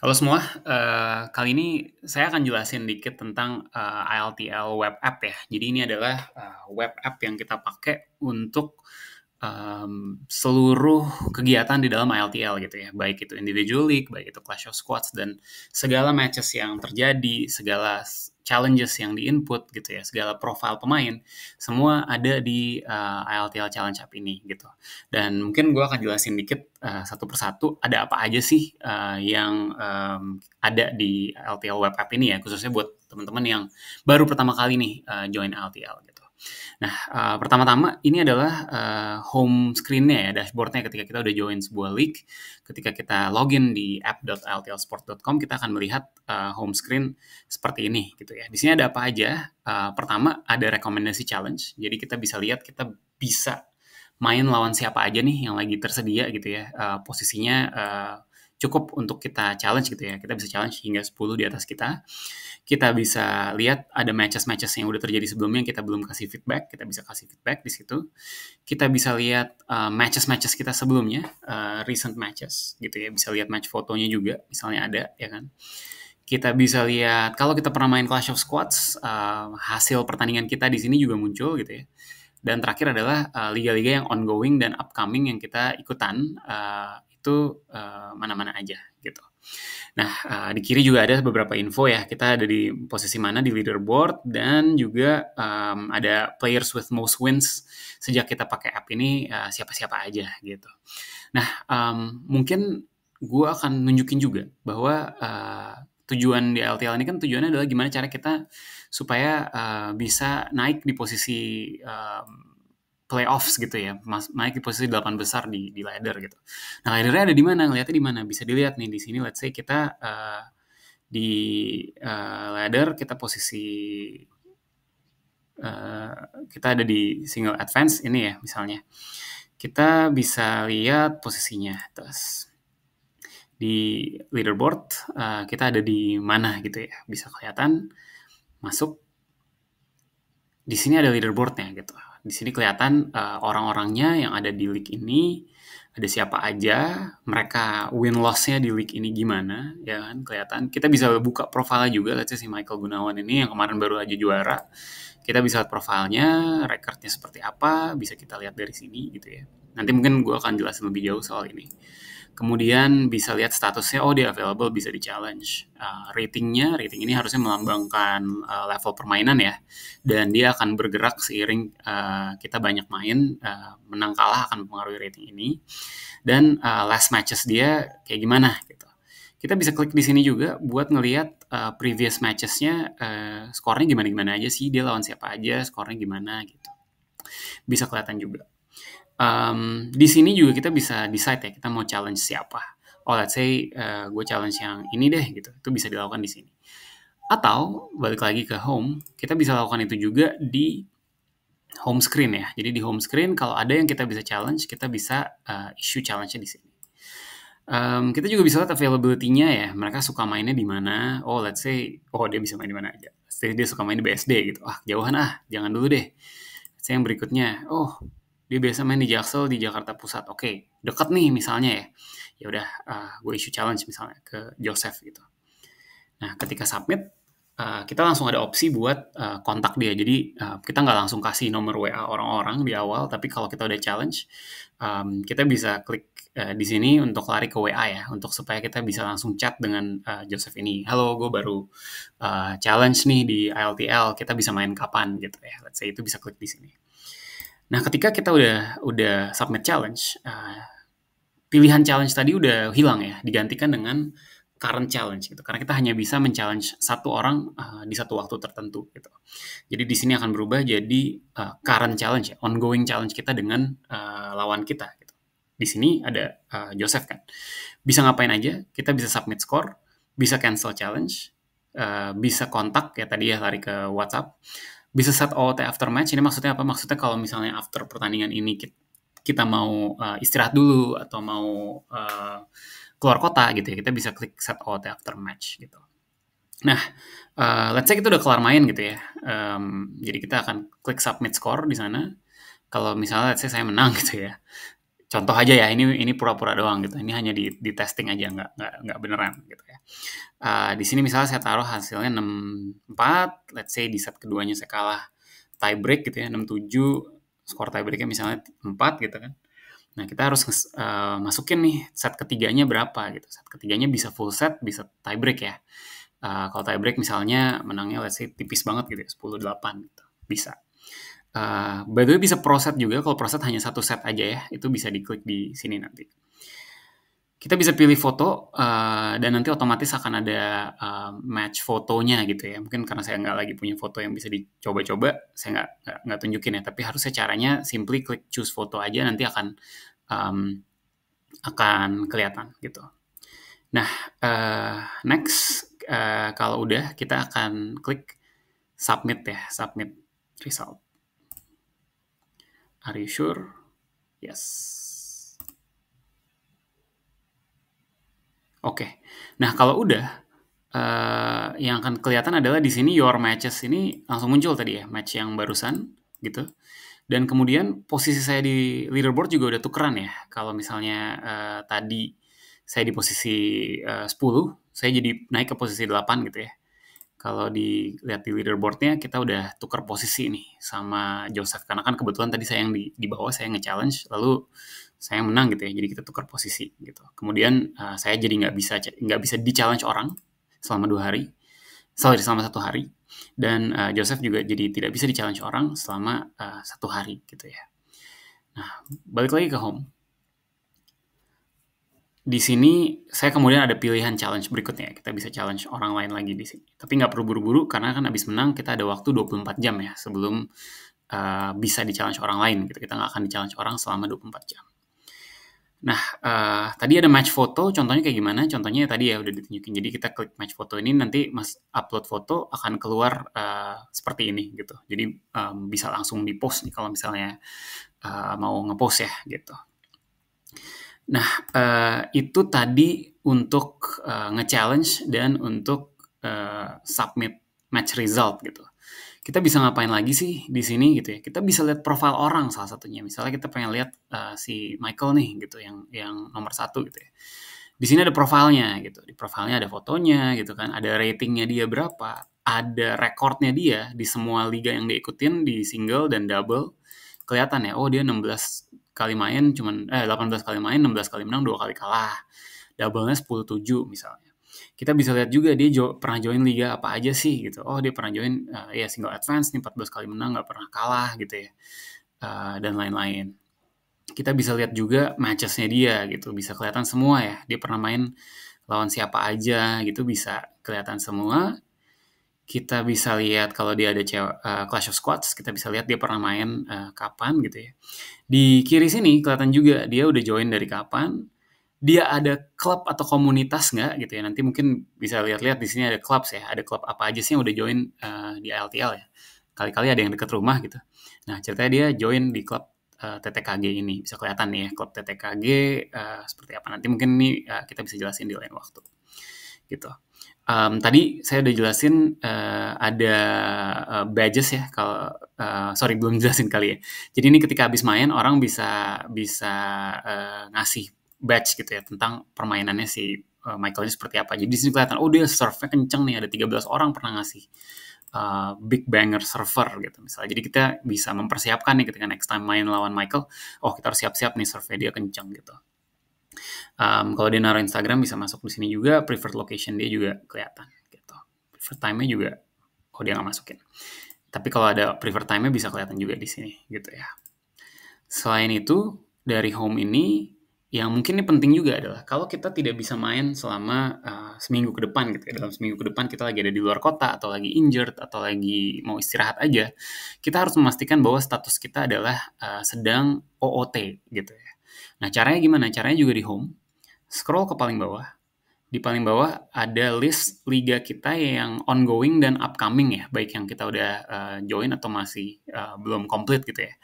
Halo semua, kali ini saya akan jelasin dikit tentang, ILTL web app ya. Jadi ini adalah, web app yang kita pakai untuk, seluruh kegiatan di dalam ILTL gitu ya. Baik itu individual league, baik itu Clash of Squads, dan segala matches yang terjadi, segala challenges yang di-input gitu ya, segala profile pemain, semua ada di, ILTL Challenge App ini gitu. Dan mungkin gue akan jelasin dikit satu persatu ada apa aja sih yang ada di LTL web app ini ya, khususnya buat teman-teman yang baru pertama kali nih join LTL gitu. Nah, pertama-tama ini adalah home screen-nya ya, dashboard-nya ketika kita udah join sebuah league. Ketika kita login di app.ltlsport.com, kita akan melihat home screen seperti ini gitu ya. Di sini ada apa aja? Pertama, ada rekomendasi challenge. Jadi kita bisa lihat kita bisa main lawan siapa aja nih yang lagi tersedia gitu ya, posisinya cukup untuk kita challenge gitu ya. Kita bisa challenge hingga 10 di atas kita. Kita bisa lihat ada matches-matches yang udah terjadi sebelumnya yang kita belum kasih feedback, kita bisa kasih feedback di situ. Kita bisa lihat matches-matches kita sebelumnya, recent matches gitu ya. Bisa lihat match fotonya juga, misalnya ada ya kan. Kita bisa lihat kalau kita pernah main Clash of Squads, hasil pertandingan kita di sini juga muncul gitu ya. Dan terakhir adalah liga-liga yang ongoing dan upcoming yang kita ikutan, itu mana-mana aja gitu. Nah, di kiri juga ada beberapa info ya, kita ada di posisi mana di leaderboard, dan juga ada players with most wins sejak kita pakai app ini, siapa-siapa aja gitu. Nah, mungkin gue akan nunjukin juga bahwa tujuan di LTL ini kan tujuannya adalah gimana cara kita supaya bisa naik di posisi playoffs gitu ya, naik di posisi 8 besar di ladder gitu. Nah, laddernya ada di mana? Ngeliatnya di mana? Bisa dilihat nih di sini. Let's say kita di ladder kita posisi kita ada di single advance ini ya misalnya. Kita bisa lihat posisinya. Terus di leaderboard kita ada di mana gitu ya, bisa kelihatan masuk. Di sini ada leaderboardnya gitu. Di sini kelihatan orang-orangnya yang ada di league ini, ada siapa aja, mereka win loss-nya di league ini gimana, ya kan, kelihatan. Kita bisa buka profilnya juga, let's say si Michael Gunawan ini yang kemarin baru aja juara. Kita bisa lihat profilnya, recordnya seperti apa, bisa kita lihat dari sini gitu ya. Nanti mungkin gue akan jelasin lebih jauh soal ini. Kemudian bisa lihat statusnya, oh dia available, bisa di-challenge. Rating ini harusnya melambangkan level permainan ya. Dan dia akan bergerak seiring kita banyak main, menang kalah akan mempengaruhi rating ini. Dan last matches dia kayak gimana gitu. Kita bisa klik di sini juga buat ngelihat previous matches-nya, skornya gimana-gimana aja sih, dia lawan siapa aja, skornya gimana gitu. Bisa kelihatan juga. Di sini juga kita bisa decide ya, kita mau challenge siapa. Oh, let's say gue challenge yang ini deh gitu. Itu bisa dilakukan di sini. Atau balik lagi ke home, kita bisa lakukan itu juga di home screen ya. Jadi di home screen kalau ada yang kita bisa challenge, kita bisa issue challenge-nya di sini. Kita juga bisa lihat availability-nya ya. Mereka suka mainnya di mana. Oh, let's say, oh dia bisa main di mana aja. Let's say dia suka main di BSD gitu. Ah, jauhan jangan dulu deh. Let's say yang berikutnya, oh dia biasa main di Jaksel di Jakarta Pusat. Oke, dekat nih misalnya ya. Ya udah, gue issue challenge misalnya ke Joseph gitu. Nah, ketika submit, kita langsung ada opsi buat kontak dia. Jadi kita nggak langsung kasih nomor WA orang-orang di awal, tapi kalau kita udah challenge, kita bisa klik di sini untuk lari ke WA ya, untuk supaya kita bisa langsung chat dengan Joseph ini. Halo, gue baru challenge nih di ILTL, kita bisa main kapan gitu ya. Let's say itu bisa klik di sini. Nah, ketika kita udah submit challenge, pilihan challenge tadi udah hilang ya, digantikan dengan current challenge gitu. Karena kita hanya bisa men-challenge satu orang di satu waktu tertentu gitu. Jadi di sini akan berubah jadi current challenge ya, ongoing challenge kita dengan lawan kita gitu. Di sini ada Joseph kan. Bisa ngapain aja, kita bisa submit score, bisa cancel challenge, bisa kontak ya tadi ya, lari ke WhatsApp, bisa set OOT after match. Ini maksudnya apa? Maksudnya kalau misalnya after pertandingan ini kita mau istirahat dulu atau mau keluar kota gitu ya, kita bisa klik set OOT after match gitu. Nah, let's say kita udah kelar main gitu ya. Jadi kita akan klik submit score di sana. Kalau misalnya let's say saya menang gitu ya, contoh aja ya, ini pura-pura doang gitu. Ini hanya di testing aja, nggak beneran gitu ya. Di sini misalnya saya taruh hasilnya 6-4, let's say di set keduanya saya kalah tie break gitu ya, 6-7, skor tie breaknya misalnya 4 gitu kan. Nah, kita harus masukin nih set ketiganya berapa gitu. Set ketiganya bisa full set, bisa tie break ya. Kalau tie break misalnya menangnya let's say tipis banget gitu ya, 10-8 gitu. Bisa. By the way bisa pro set juga, kalau pro set hanya satu set aja ya, itu bisa diklik di sini nanti. Kita bisa pilih foto, dan nanti otomatis akan ada match fotonya gitu ya. Mungkin karena saya nggak lagi punya foto yang bisa dicoba-coba, saya nggak tunjukin ya. Tapi harusnya caranya simply klik choose foto aja, nanti akan kelihatan gitu. Nah, next, kalau udah kita akan klik submit ya, submit result. Are you sure? Yes. Oke. Nah, kalau udah, yang akan kelihatan adalah di sini your matches ini langsung muncul tadi ya, match yang barusan gitu. Dan kemudian posisi saya di leaderboard juga udah tukeran ya. Kalau misalnya tadi saya di posisi 10, saya jadi naik ke posisi 8 gitu ya. Kalau dilihat di leaderboardnya kita udah tuker posisi nih sama Joseph, karena kan kebetulan tadi saya yang di bawah, saya nge-challenge lalu saya menang gitu ya, jadi kita tukar posisi gitu. Kemudian saya jadi nggak bisa di-challenge orang selama 2 hari, selama 1 hari, dan Joseph juga jadi tidak bisa di-challenge orang selama 1 hari gitu ya. Nah, balik lagi ke home. Di sini saya kemudian ada pilihan challenge berikutnya. Kita bisa challenge orang lain lagi di sini. Tapi nggak perlu buru-buru karena kan habis menang kita ada waktu 24 jam ya sebelum bisa di-challenge orang lain gitu. Kita nggak akan di-challenge orang selama 24 jam. Nah, tadi ada match foto, contohnya kayak gimana? Contohnya tadi ya udah ditunjukin. Jadi kita klik match foto ini, nanti Mas upload foto akan keluar seperti ini gitu. Jadi bisa langsung di-post nih kalau misalnya mau nge-post ya gitu. Nah, itu tadi untuk nge-challenge dan untuk submit match result gitu. Kita bisa ngapain lagi sih di sini gitu ya? Kita bisa lihat profil orang salah satunya. Misalnya kita pengen lihat si Michael nih gitu, yang nomor 1 gitu ya. Di sini ada profilnya gitu. Di profilnya ada fotonya gitu kan, ada ratingnya dia berapa, ada rekornya dia di semua liga yang diikutin di single dan double. Kelihatan ya, oh dia 16 kali main 18 kali main, 16 kali menang, 2 kali kalah. Double-nya 10-7 misalnya. Kita bisa lihat juga dia pernah join liga apa aja sih gitu. Oh dia pernah join ya single advance nih 14 kali menang, nggak pernah kalah gitu ya. Dan lain-lain. Kita bisa lihat juga matches-nya dia gitu. Bisa kelihatan semua ya. Dia pernah main lawan siapa aja gitu, bisa kelihatan semua. Kita bisa lihat kalau dia ada Clash of Squads, kita bisa lihat dia pernah main kapan gitu ya. Di kiri sini kelihatan juga dia udah join dari kapan, dia ada klub atau komunitas nggak gitu ya. Nanti mungkin bisa lihat-lihat di sini ada klub ya, ada klub apa aja sih yang udah join di LTL ya. Kali-kali ada yang deket rumah gitu. Nah ceritanya dia join di klub TTKG ini, bisa kelihatan nih ya klub TTKG seperti apa. Nanti mungkin ini kita bisa jelasin di lain waktu gitu. Tadi saya udah jelasin ada badges ya, kalau sorry belum jelasin kali ya. Jadi ini ketika habis main orang bisa ngasih badge gitu ya tentang permainannya si Michael ini seperti apa. Jadi di sini kelihatan, oh dia serve-nya kenceng nih, ada 13 orang pernah ngasih big banger server gitu misalnya. Jadi kita bisa mempersiapkan nih ketika next time main lawan Michael, oh kita harus siap-siap nih serve dia kenceng gitu. Kalau dia naruh Instagram bisa masuk di sini juga, preferred location dia juga kelihatan gitu. Preferred time-nya juga, oh dia nggak masukin. Tapi kalau ada preferred time-nya bisa kelihatan juga di sini gitu ya. Selain itu, dari home ini yang mungkin ini penting juga adalah kalau kita tidak bisa main selama seminggu ke depan gitu ya. Dalam seminggu ke depan kita lagi ada di luar kota atau lagi injured atau lagi mau istirahat aja, kita harus memastikan bahwa status kita adalah sedang OOT gitu ya. Nah caranya gimana? Caranya juga di home. Scroll ke paling bawah. Di paling bawah ada list liga kita yang ongoing dan upcoming ya, baik yang kita udah join atau masih belum complete gitu ya.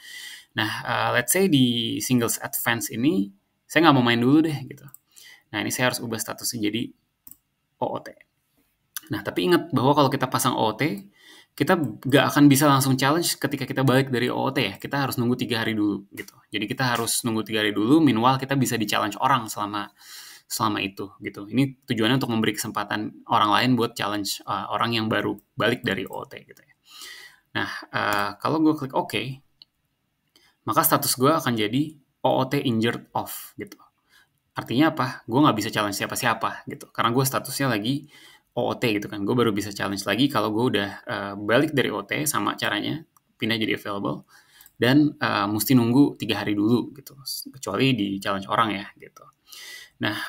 Nah, let's say di singles advance ini saya nggak mau main dulu deh gitu. Nah, ini saya harus ubah statusnya jadi OOT. Nah, tapi ingat bahwa kalau kita pasang OOT, kita nggak akan bisa langsung challenge ketika kita balik dari OOT ya. Kita harus nunggu 3 hari dulu gitu. Jadi kita harus nunggu 3 hari dulu, meanwhile kita bisa di-challenge orang selama itu gitu. Ini tujuannya untuk memberi kesempatan orang lain buat challenge orang yang baru balik dari OOT gitu ya. Nah, kalau gue klik OK, maka status gue akan jadi OOT injured off gitu. Artinya apa? Gue nggak bisa challenge siapa-siapa gitu. Karena gue statusnya lagi OOT gitu kan. Gue baru bisa challenge lagi kalau gue udah balik dari OOT, sama caranya pindah jadi available, dan mesti nunggu 3 hari dulu gitu. Kecuali di challenge orang ya gitu. Nah,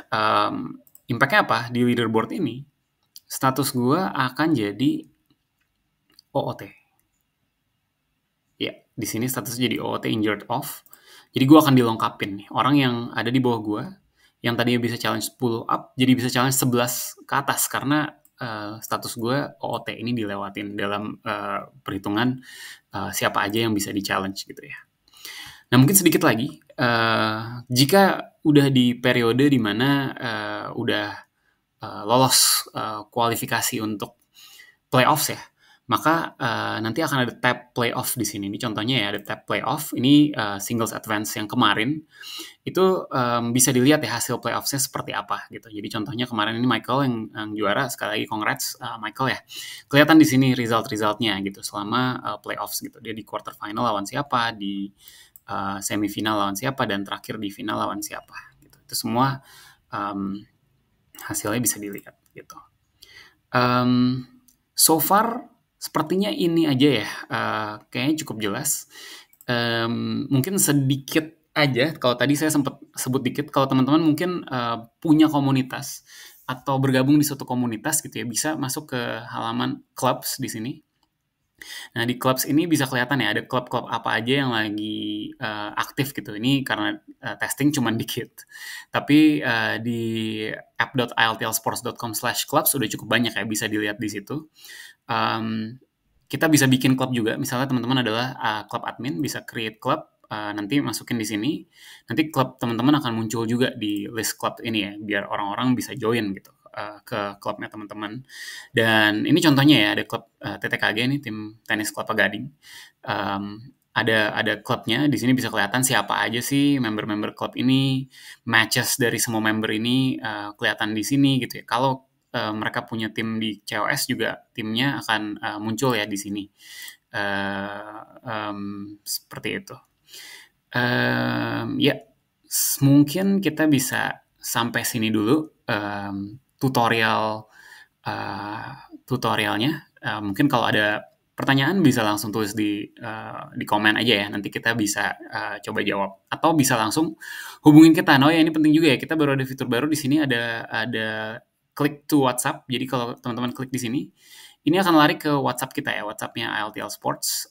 impact-nya apa? Di leaderboard ini, status gue akan jadi OOT. Ya, di sini statusnya jadi OOT injured off. Jadi gue akan dilengkapin nih. Orang yang ada di bawah gue, yang tadinya bisa challenge 10 up, jadi bisa challenge 11 ke atas. Karena status gue OOT ini dilewatin dalam perhitungan siapa aja yang bisa di-challenge gitu ya. Nah, mungkin sedikit lagi, jika udah di periode di mana udah lolos kualifikasi untuk playoffs ya, maka nanti akan ada tab playoff di sini. Ini contohnya ya, ada tab playoff. Ini singles advance yang kemarin itu bisa dilihat ya hasil playoffsnya seperti apa gitu. Jadi contohnya kemarin ini Michael yang juara. Sekali lagi congrats Michael ya. Kelihatan di sini result-resultnya gitu selama playoffs gitu. Dia di quarter final lawan siapa, di semifinal lawan siapa, dan terakhir di final lawan siapa gitu. Itu semua hasilnya bisa dilihat gitu. So far sepertinya ini aja ya, kayaknya cukup jelas. Mungkin sedikit aja, kalau tadi saya sempat sebut dikit, kalau teman-teman mungkin punya komunitas atau bergabung di suatu komunitas gitu ya, bisa masuk ke halaman clubs di sini. Nah, di clubs ini bisa kelihatan ya, ada klub-klub apa aja yang lagi aktif gitu. Ini karena testing cuman dikit. Tapi di app.iltlsports.com/clubs udah cukup banyak ya, bisa dilihat di situ. Kita bisa bikin klub juga. Misalnya teman-teman adalah klub admin, bisa create klub, nanti masukin di sini. Nanti klub teman-teman akan muncul juga di list klub ini ya, biar orang-orang bisa join gitu ke klubnya teman-teman. Dan ini contohnya ya, ada klub TTKG nih, tim tenis Kelapa Gading. Ada klubnya di sini, bisa kelihatan siapa aja sih member-member klub ini, matches dari semua member ini kelihatan di sini gitu ya. Kalau mereka punya tim di COS juga, timnya akan muncul ya di sini. Seperti itu. Ya, mungkin kita bisa sampai sini dulu tutorialnya. Mungkin kalau ada pertanyaan bisa langsung tulis di komen aja ya. Nanti kita bisa coba jawab, atau bisa langsung hubungin kita. Nah, ya ini penting juga ya. Kita baru ada fitur baru di sini, ada click to WhatsApp. Jadi kalau teman-teman klik di sini, ini akan lari ke WhatsApp kita ya, WhatsApp-nya ILTL Sports.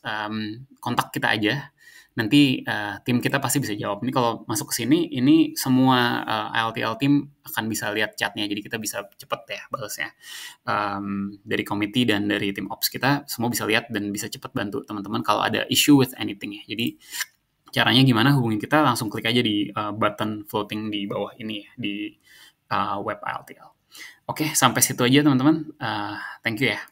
Kontak kita aja. Nanti tim kita pasti bisa jawab. Ini kalau masuk ke sini, ini semua ILTL tim akan bisa lihat chatnya. Jadi kita bisa cepet ya balasnya. Dari committee dan dari tim ops kita, semua bisa lihat dan bisa cepet bantu teman-teman kalau ada issue with anything ya. Jadi caranya gimana? Hubungin kita, langsung klik aja di button floating di bawah ini ya, di web ILTL. Oke, sampai situ aja teman-teman. Thank you ya.